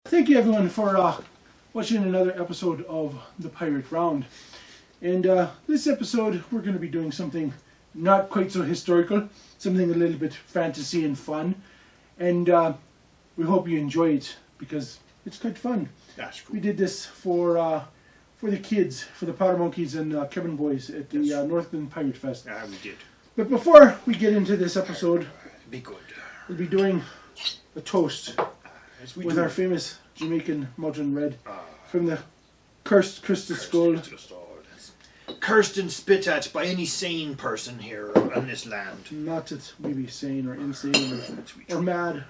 Thank you everyone for watching another episode of the Pirate Round. And this episode we're going to be doing something not quite so historical, something a little bit fantasy and fun. And we hope you enjoy it because it's quite fun. That's cool. We did this for the kids, for the Powder Monkeys and Kevin Boys at the Northland Pirate Fest. We did. But before we get into this episode, Be good. we'll be doing a toast with our famous Jamaican Mountain Red from the cursed crystal skull. Cursed and spit at by any sane person here on this land. Not that we be sane or insane or mad.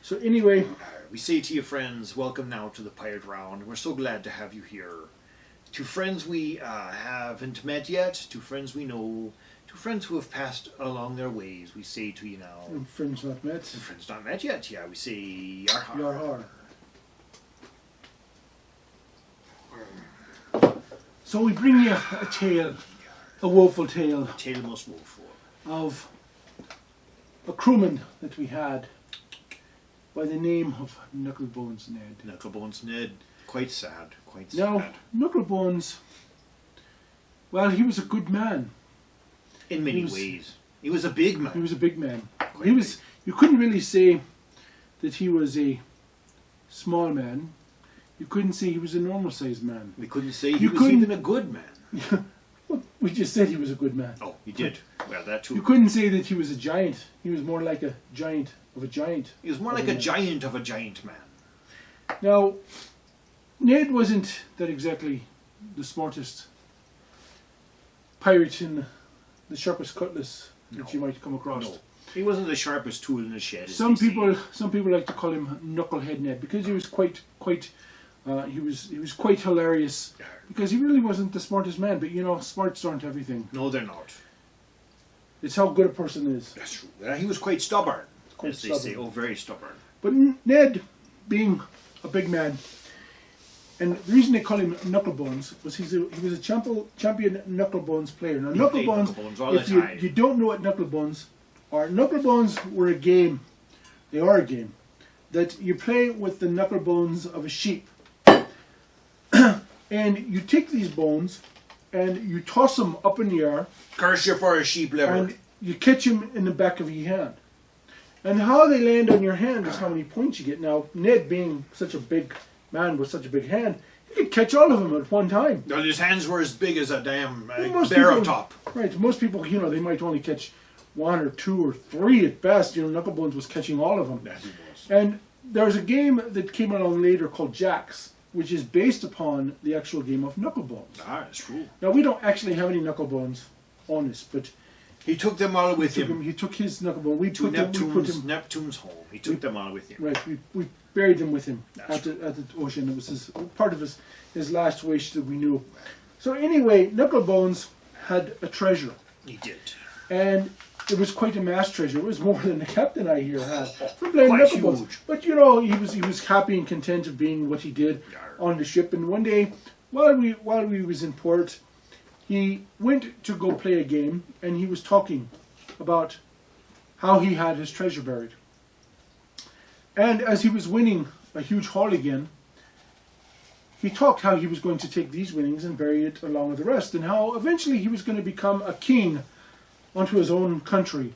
So anyway, we say to you friends, welcome now to the Pirate Round. We're so glad to have you here. To friends we haven't met yet, to friends we know, to friends who have passed along their ways, we say to you now. and friends not met. And friends not met yet, yeah, we say yar har. Yar har. So we bring you a tale, a woeful tale Tale most woeful. of a crewman that we had by the name of Knucklebones Ned. Knucklebones Ned, quite sad, quite Now, sad. Knucklebones, well, he was a good man. In many ways. He was a big man. He was a big man. Quite He was. big. You couldn't really say that he was a small man. You couldn't say he was a normal-sized man. We couldn't say he You was couldn't- even a good man. Well, we just said he was a good man. Oh, he did. Well, that too. You couldn't say that he was a giant. He was more like a giant of a giant. He was more like a giant of a giant man. Now, Ned wasn't that exactly the smartest pirate in the sharpest cutlass that you might come across. No, he wasn't the sharpest tool in the shed. as Some they say. people like to call him Knucklehead Ned because he was quite he was quite hilarious because he really wasn't the smartest man. But you know, smarts aren't everything. No, they're not. It's how good a person is. That's true. He was quite stubborn, Quite as they say. stubborn. Oh, very stubborn. But Ned, being a big man, and the reason they call him Knucklebones was he was a champion Knucklebones player. Now, He played Knucklebones all if the time. you don't know what Knucklebones are, Knucklebones were a game. They are a game that you play with the knucklebones of a sheep, and you take these bones and you toss them up in the air. Curse you for a sheep liver. And you catch them in the back of your hand. And how they land on your hand is how many points you get. Now, Ned, being such a big man with such a big hand, he could catch all of them at one time. Well, his hands were as big as a damn Most bear people- up top. Right, most people, you know, they might only catch one or two or three at best. You know, Knucklebones was catching all of them. That he was. And there's a game that came along later called Jacks, which is based upon the actual game of Knucklebones. That's true. Now, we don't actually have any Knucklebones on us, but He took them all with him he took his Knucklebone. We to put Neptune's home. He took them all with him. Right, we buried him with him That's at the ocean. It was part of his last wish that we knew. So anyway, Knucklebones had a treasure, He did. and it was quite a mass treasure. It was more than the captain I here had for playing Quite Knucklebones. huge. But you know, he was happy and content of being what he did on the ship. And one day, while we was in port, he went to go play a game, and he was talking about how he had his treasure buried. And as he was winning a huge haul again, he talked how he was going to take these winnings and bury it along with the rest, and how eventually he was going to become a king unto his own country.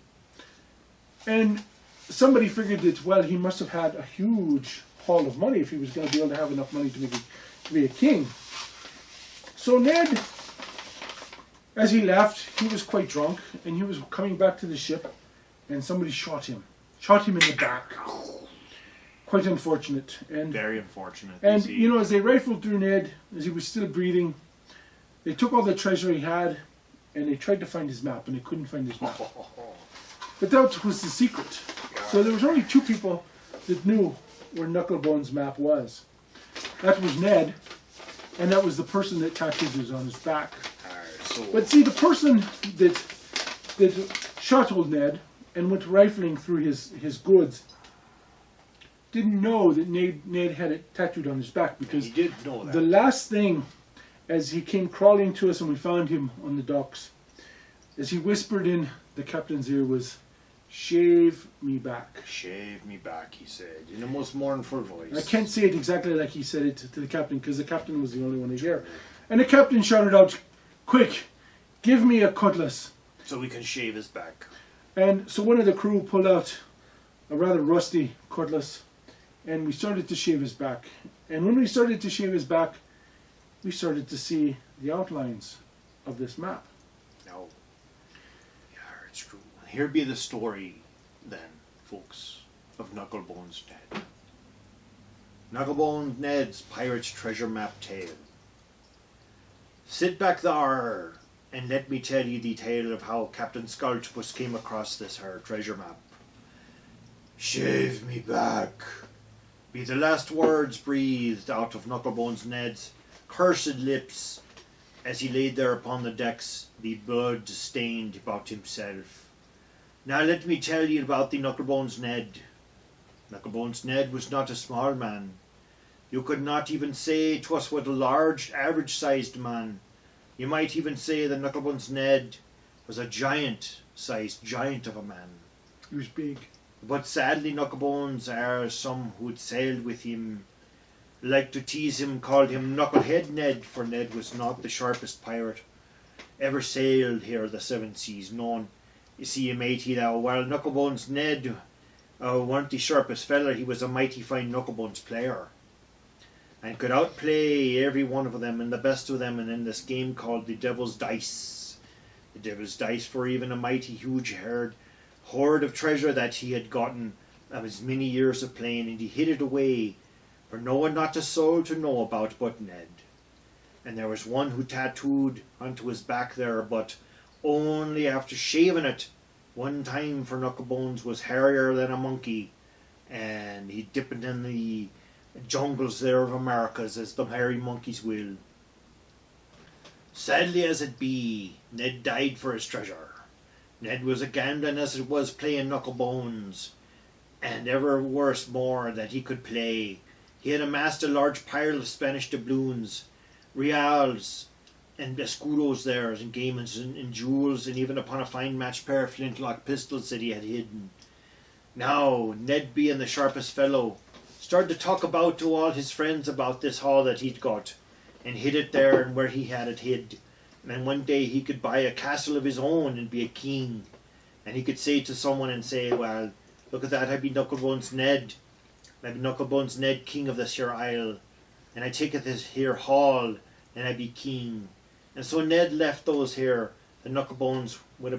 And somebody figured that, well, he must have had a huge haul of money if he was going to be able to have enough money to be a king. So Ned, as he left, he was quite drunk, and he was coming back to the ship, and somebody shot him in the back. Quite unfortunate. And Very unfortunate. and you know, as they rifled through Ned, as he was still breathing, they took all the treasure he had, and they tried to find his map, and they couldn't find his map. But that was the secret. So there was only two people that knew where Knucklebones' map was. That was Ned, and that was the person that tattooed was on his back. But see, the person that shot old Ned and went rifling through his goods didn't know that Ned had it tattooed on his back, because He did know that. the last thing, as he came crawling to us and we found him on the docks, as he whispered in the captain's ear was, shave me back. Shave me back, he said, in a most mournful voice. I can't say it exactly like he said it to the captain, because the captain was the only one here. And the captain shouted out, quick, give me a cutlass. So we can shave his back. And so one of the crew pulled out a rather rusty cutlass, and we started to shave his back. And when we started to shave his back, we started to see the outlines of this map. No. Yeah, it's true. Here be the story, then, folks, of Knucklebones Ned. Knucklebones Ned's Pirate's Treasure Map Tale. Sit back there, and let me tell you the tale of how Cap'n Skultopus came across this her treasure map. Shave me back, be the last words breathed out of Knucklebones Ned's cursed lips as he laid there upon the decks, the blood stained about himself. Now let me tell you about the Knucklebones Ned. Knucklebones Ned was not a small man. You could not even say 'twas what a large, average-sized man. You might even say that Knucklebones Ned was a giant-sized giant of a man. He was big. But sadly Knucklebones, some who'd sailed with him, liked to tease him, called him Knucklehead Ned, for Ned was not the sharpest pirate ever sailed here the seven seas known. You see, matey, thou, while Knucklebones Ned weren't the sharpest feller, he was a mighty fine knucklebones player, and could outplay every one of them, and the best of them, and in this game called the Devil's Dice. The Devil's Dice, for even a mighty huge hoard of treasure that he had gotten of his many years of playing, and he hid it away for no one, not a soul, to know about but Ned. And there was one who tattooed onto his back there, but only after shaving it one time, for Knucklebones was hairier than a monkey, and he dipped in the jungles there of Americas as the hairy monkeys will. Sadly as it be, Ned died for his treasure. Ned was a gambling as it was playing Knucklebones, and ever worse more that he could play. He had amassed a large pile of Spanish doubloons, reals, and escudos there, and gamins, and jewels, and even upon a fine matched pair of flintlock pistols that he had hidden. Now, Ned, being the sharpest fellow, started to talk about to all his friends about this haul that he'd got, and hid it there and where he had it hid. And one day he could buy a castle of his own and be a king. And he could say to someone and say, well, look at that, I be Knucklebones Ned. I be Knucklebones Ned, king of this here isle. And I take it this here hall, and I be king. And so Ned left those here. The Knucklebones would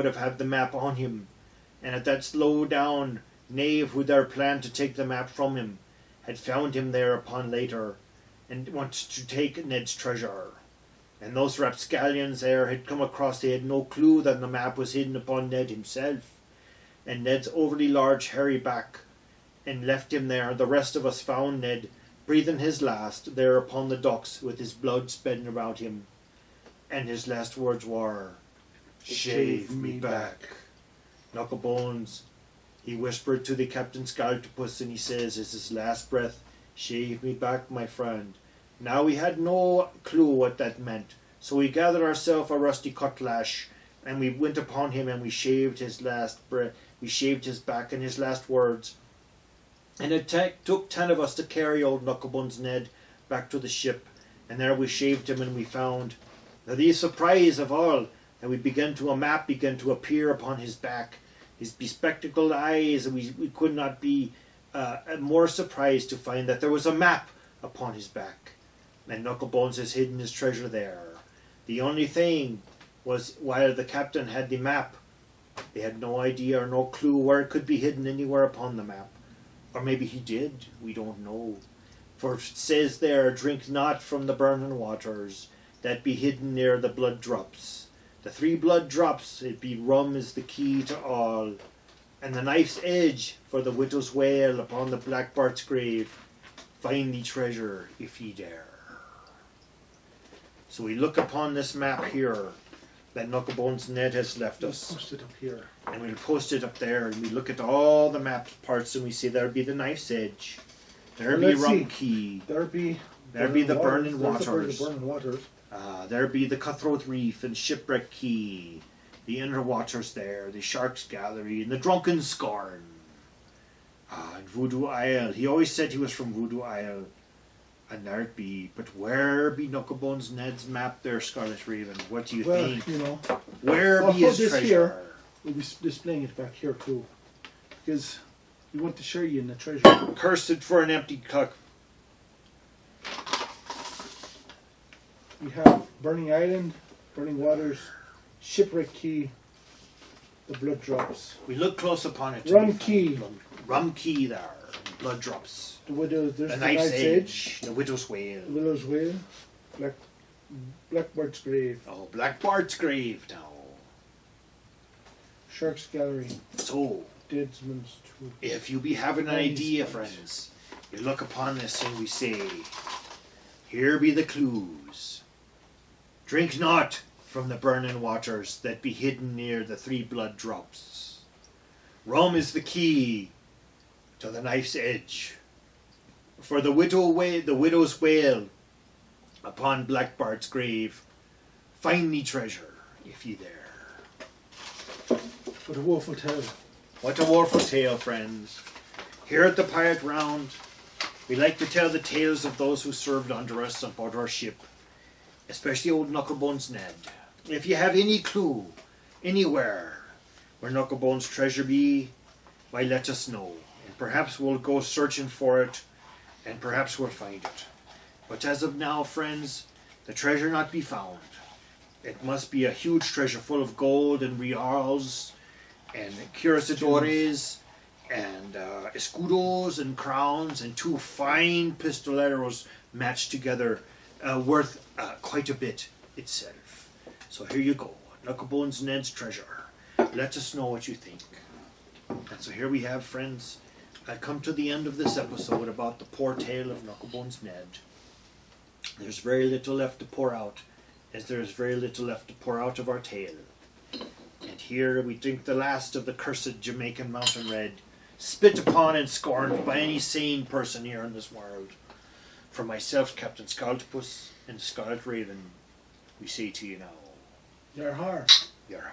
have had the map on him. And at that slow down knave who there planned to take the map from him, had found him there upon later, and wanted to take Ned's treasure. And those rapscallions there had come across, they had no clue that the map was hidden upon Ned himself, and Ned's overly large hairy back, and left him there. The rest of us found Ned breathing his last there upon the docks, with his blood spreading about him, and his last words were, shave me back. Knucklebones, he whispered to the Cap'n Skultopus, and he says, as his last breath, shave me back, my friend. Now we had no clue what that meant, so we gathered ourselves a rusty cutlash, and we went upon him, and we shaved his last breath, we shaved his back and his last words. And it took 10 of us to carry old Knucklebones Ned back to the ship, and there we shaved him, and we found, now the surprise of all, that a map began to appear upon his back, his bespectacled eyes, and we could not be more surprised to find that there was a map upon his back, and Knucklebones has hidden his treasure there. The only thing was, while the captain had the map, they had no idea or no clue where it could be hidden anywhere upon the map. Or maybe he did, we don't know. For it says there, drink not from the burning waters that be hidden near the blood drops. The 3 blood drops, it be rum is the key to all, and the knife's edge for the widow's wail upon the black Bart's grave. Find the treasure if ye dare. So we look upon this map here that Knucklebones Ned has left us. We'll post it up here. And we'll post it up there, and we look at all the map parts, and we see there be the knife's edge, there be rum key, There be the burning waters, Burning waters. there be the cutthroat reef and shipwreck key, the inner waters there, the shark's gallery, and the drunken scorn. And Voodoo Isle. He always said he was from Voodoo Isle. And there it be. But where be Knucklebones Ned's map there, Scarlet Raven? What do you think? You know, Where I'll be his put this treasure? here. We'll be displaying it back here too, because we want to show you in the treasure. Cursed for an empty cup. We have Burning Island, Burning Waters, Shipwreck Key, the Blood Drops, We look close upon it. Rum Key, Rum Key there. Blood drops. the Widow's, there's The the Knife's Knife's Edge. Edge, The Widow's Wail. the Willow's Whale, Blackbird's Grave, Oh, Blackbart's Grave now. Shark's Gallery, So, Deadsman's Tomb. if you be having an Nice idea, ones. friends, we look upon this and we say, here be the clues. Drink not from the burning waters that be hidden near the 3 blood drops. Rum is the key to the knife's edge. For the widow's wail upon Blackbart's grave, find me treasure if ye there. What a woeful tale. What a woeful tale, friends. Here at the Pirate Round, we like to tell the tales of those who served under us aboard our ship, especially old Knucklebones Ned. If you have any clue, anywhere, where Knucklebones' treasure be, why let us know, and perhaps we'll go searching for it, and perhaps we'll find it. But as of now, friends, the treasure not be found. It must be a huge treasure full of gold and reals, and curasadores, and escudos and crowns, and 2 fine pistoleros matched together, worth quite a bit itself. So here you go, Knucklebones Ned's treasure. Let us know what you think. And so here we have, friends, I come to the end of this episode about the poor tale of Knucklebones Ned. There's very little left to pour out, as there is very little left to pour out of our tale. And here we drink the last of the cursed Jamaican Mountain Red, spit upon and scorned by any sane person here in this world. For myself, Cap'n Skultopus, and the Scarlet Raven, we say to you now, Your har. your heart.